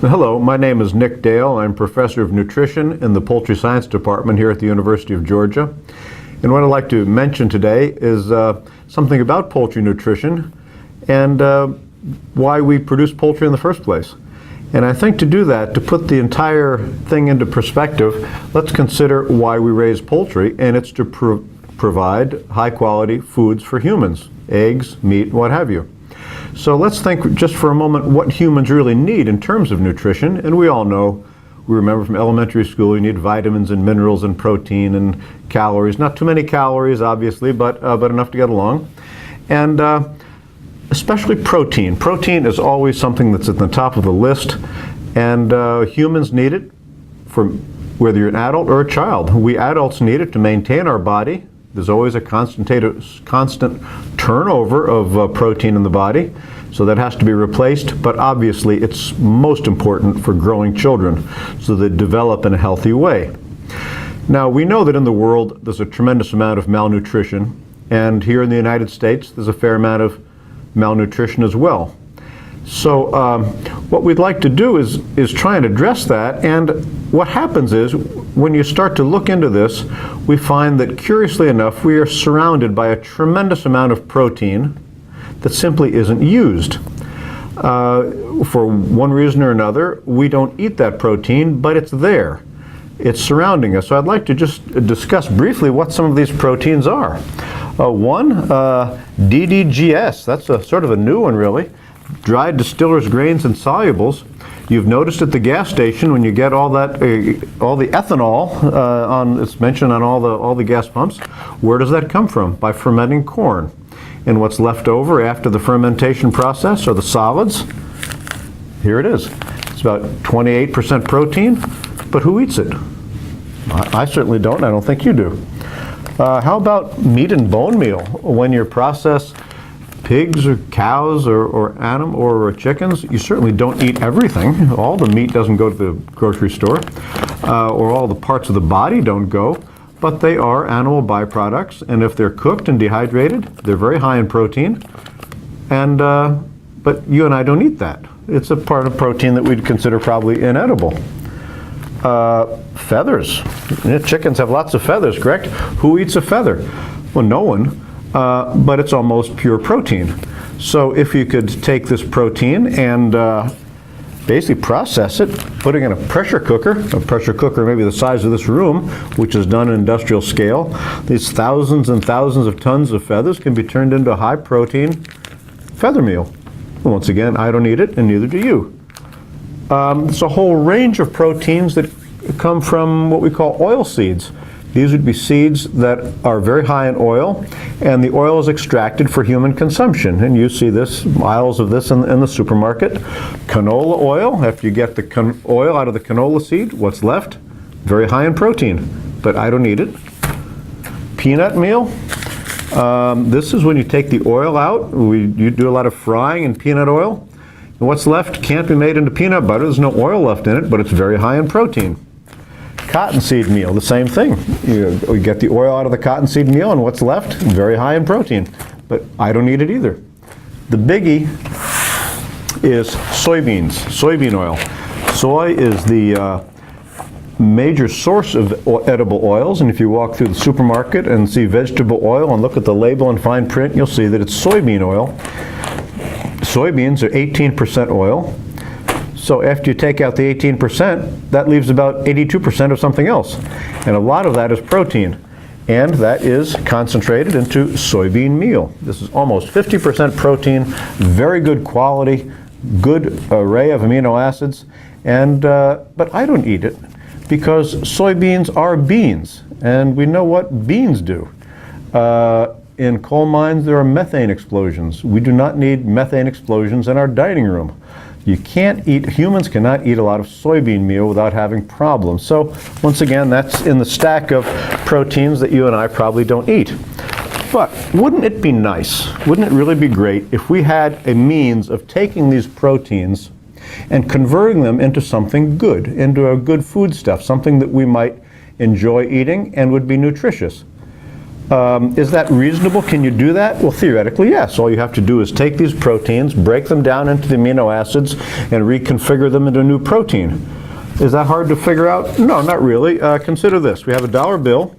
Hello, my name is Nick Dale. I'm professor of nutrition in the poultry science department here at the University of Georgia. And what I'd like to mention today is something about poultry nutrition and why we produce poultry in the first place. And I think to do that, to put the entire thing into perspective, let's consider why we raise poultry, and it's to provide high quality foods for humans, eggs, meat, what have you. So let's think just for a moment what humans really need in terms of nutrition. And we all know, we remember from elementary school, you need vitamins and minerals and protein and calories. Not too many calories, obviously, but enough to get along. And especially protein. Protein is always something that's at the top of the list. And humans need it for whether you're an adult or a child. We adults need it to maintain our body. There's always a constant turnover of protein in the body, so that has to be replaced, but obviously it's most important for growing children so they develop in a healthy way. Now, we know that in the world there's a tremendous amount of malnutrition, and here in the United States there's a fair amount of malnutrition as well. So what we'd like to do is try and address that, and what happens is when you start to look into this, we find that curiously enough we are surrounded by a tremendous amount of protein that simply isn't used. For one reason or another, we don't eat that protein, but it's there. It's surrounding us. So I'd like to just discuss briefly what some of these proteins are. One, DDGS, that's sort of a new one really. Dried distillers grains and solubles. You've noticed at the gas station when you get all that, all the ethanol it's mentioned on all the gas pumps. Where does that come from? By fermenting corn. And what's left over after the fermentation process are the solids. Here it is. It's about 28% protein, but who eats it? I certainly don't. I don't think you do. How about meat and bone meal? When you process pigs or cows or chickens, you certainly don't eat everything. All the meat doesn't go to the grocery store, or all the parts of the body don't go, but they are animal byproducts, and if they're cooked and dehydrated, they're very high in protein, and but you and I don't eat that. It's a part of protein that we'd consider probably inedible. Feathers. Chickens have lots of feathers, correct? Who eats a feather? Well, no one. But it's almost pure protein. So if you could take this protein and basically process it, putting in a pressure cooker maybe the size of this room, which is done at industrial scale, these thousands and thousands of tons of feathers can be turned into a high protein feather meal. Once again, I don't eat it, and neither do you. There's a whole range of proteins that come from what we call oil seeds. These would be seeds that are very high in oil, and the oil is extracted for human consumption. And you see this, aisles of this in the supermarket. Canola oil, after you get the oil out of the canola seed, what's left? Very high in protein, but I don't eat it. Peanut meal. This is when you take the oil out. You do a lot of frying in peanut oil. And what's left can't be made into peanut butter. There's no oil left in it, but it's very high in protein. Cottonseed meal, the same thing. You get the oil out of the cottonseed meal, and what's left? Very high in protein, but I don't eat it either. The biggie is soybeans, soybean oil. Soy is the major source of edible oils, and if you walk through the supermarket and see vegetable oil and look at the label in fine print, you'll see that it's soybean oil. Soybeans are 18% oil. So after you take out the 18%, that leaves about 82% of something else. And a lot of that is protein. And that is concentrated into soybean meal. This is almost 50% protein, very good quality, good array of amino acids. And but I don't eat it because soybeans are beans. And we know what beans do. In coal mines, there are methane explosions. We do not need methane explosions in our dining room. Humans cannot eat a lot of soybean meal without having problems. So once again, that's in the stack of proteins that you and I probably don't eat. But wouldn't it be nice, wouldn't it really be great if we had a means of taking these proteins and converting them into something good, into a good foodstuff, something that we might enjoy eating and would be nutritious? Is that reasonable? Can you do that? Well, theoretically, yes. All you have to do is take these proteins, break them down into the amino acids, and reconfigure them into a new protein. Is that hard to figure out? No, not really. Consider this. We have a dollar bill,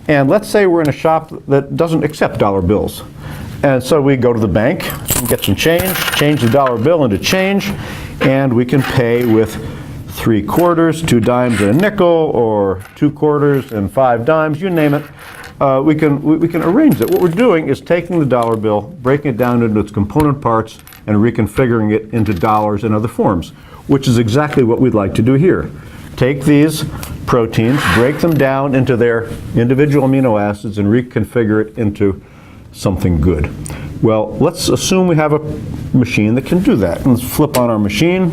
and let's say we're in a shop that doesn't accept dollar bills. And so we go to the bank and get some change the dollar bill into change, and we can pay with 3/4, 2 dimes and a nickel, or 2 quarters and 5 dimes, you name it. We can arrange it. What we're doing is taking the dollar bill, breaking it down into its component parts, and reconfiguring it into dollars and other forms, which is exactly what we'd like to do here. Take these proteins, break them down into their individual amino acids, and reconfigure it into something good. Well, let's assume we have a machine that can do that. Let's flip on our machine,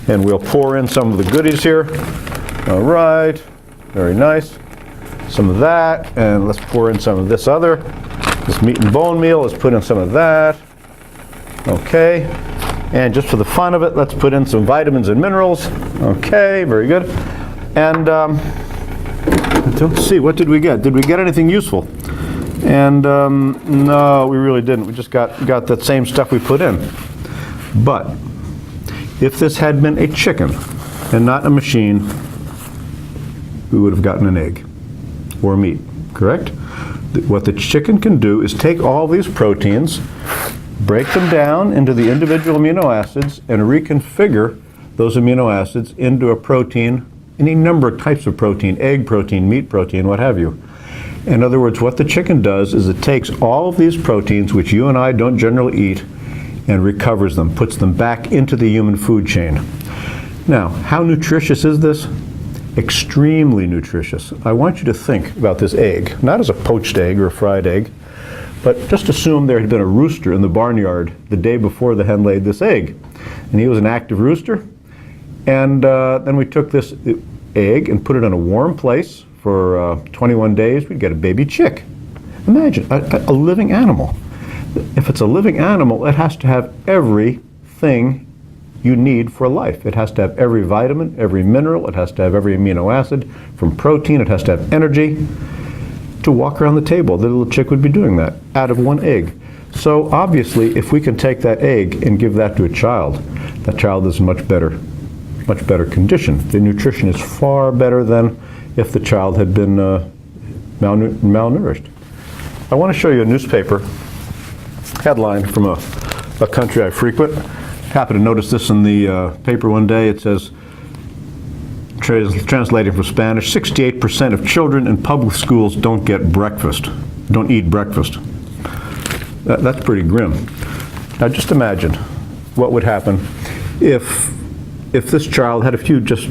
and we'll pour in some of the goodies here. All right, very nice. Some of that, and let's pour in some of this other. This meat and bone meal, let's put in some of that. Okay, and just for the fun of it, let's put in some vitamins and minerals. Okay, very good. And let's see, what did we get? Did we get anything useful? And no, we really didn't. We just got that same stuff we put in. But if this had been a chicken and not a machine, we would have gotten an egg or meat, correct? What the chicken can do is take all these proteins, break them down into the individual amino acids, and reconfigure those amino acids into a protein, any number of types of protein, egg protein, meat protein, what have you. In other words, what the chicken does is it takes all of these proteins, which you and I don't generally eat, and recovers them, puts them back into the human food chain. Now, how nutritious is this? Extremely nutritious. I want you to think about this egg, not as a poached egg or a fried egg, but just assume there had been a rooster in the barnyard the day before the hen laid this egg. And he was an active rooster. And then we took this egg and put it in a warm place for 21 days. We'd get a baby chick. Imagine, a living animal. If it's a living animal, it has to have everything you need for life. It has to have every vitamin, every mineral, it has to have every amino acid, from protein, it has to have energy to walk around the table. The little chick would be doing that out of one egg. So obviously, if we can take that egg and give that to a child, that child is in much better condition. The nutrition is far better than if the child had been malnourished. I want to show you a newspaper headline from a country I frequent. Happened to notice this in the paper one day. It says, translating from Spanish, 68% of children in public schools don't eat breakfast. That's pretty grim. Now just imagine what would happen if this child had a few just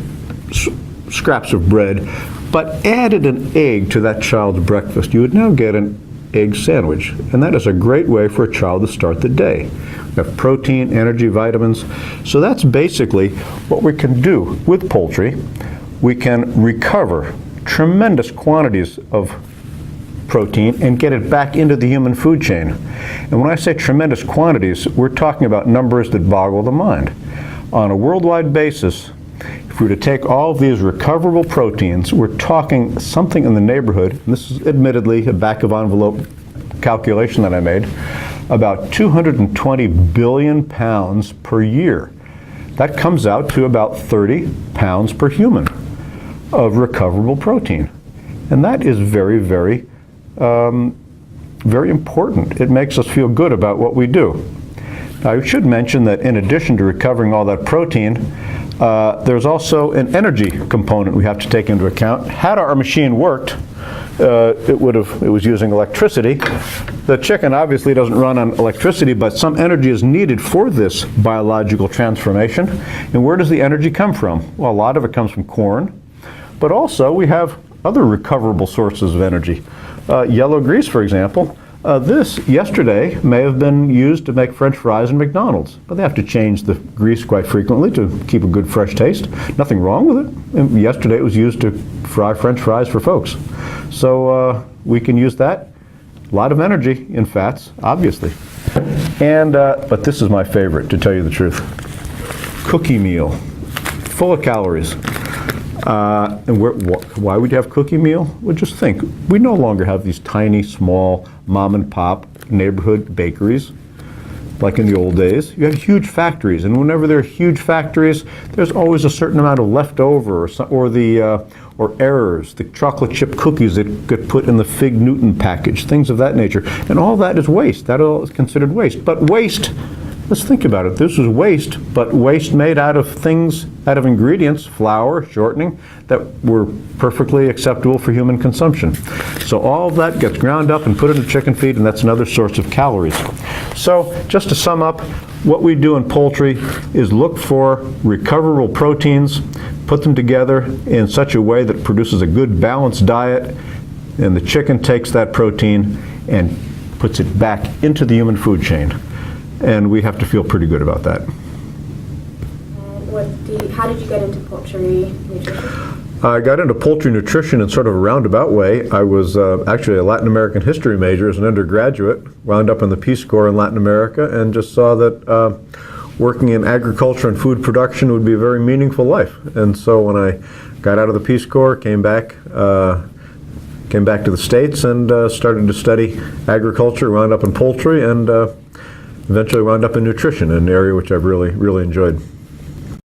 scraps of bread, but added an egg to that child's breakfast. You would now get an egg sandwich, and that is a great way for a child to start the day. We have protein, energy, vitamins. So that's basically what we can do with poultry. We can recover tremendous quantities of protein and get it back into the human food chain. And when I say tremendous quantities, we're talking about numbers that boggle the mind. On a worldwide basis, if we were to take all of these recoverable proteins, we're talking something in the neighborhood, and this is admittedly a back of envelope calculation that I made, about 220 billion pounds per year. That comes out to about 30 pounds per human of recoverable protein. And that is very, very, very important. It makes us feel good about what we do. Now, I should mention that in addition to recovering all that protein, there's also an energy component we have to take into account. Had our machine worked, it was using electricity. The chicken obviously doesn't run on electricity, but some energy is needed for this biological transformation. And where does the energy come from? Well, a lot of it comes from corn, but also we have other recoverable sources of energy. Yellow grease, for example. This, yesterday, may have been used to make French fries in McDonald's, but they have to change the grease quite frequently to keep a good fresh taste. Nothing wrong with it. And yesterday it was used to fry French fries for folks. So we can use that. A lot of energy in fats, obviously. And, but this is my favorite, to tell you the truth. Cookie meal, full of calories. Why would you have cookie meal? Well, just think, we no longer have these tiny, small, mom and pop neighborhood bakeries like in the old days. You have huge factories, and whenever there are huge factories, there's always a certain amount of leftover, or errors, the chocolate chip cookies that get put in the Fig Newton package, things of that nature. And all that is waste. That all is considered waste. But waste, let's think about it. This is waste, but waste made out of ingredients, flour, shortening, that were perfectly acceptable for human consumption. So all of that gets ground up and put into chicken feed, and that's another source of calories. So just to sum up, what we do in poultry is look for recoverable proteins, put them together in such a way that produces a good balanced diet, and the chicken takes that protein and puts it back into the human food chain. And we have to feel pretty good about that. How did you get into poultry nutrition? I got into poultry nutrition in sort of a roundabout way. I was actually a Latin American history major as an undergraduate, wound up in the Peace Corps in Latin America, and just saw that working in agriculture and food production would be a very meaningful life. And so when I got out of the Peace Corps, came back to the States and started to study agriculture, wound up in poultry, and eventually wound up in nutrition, an area which I've really, really enjoyed.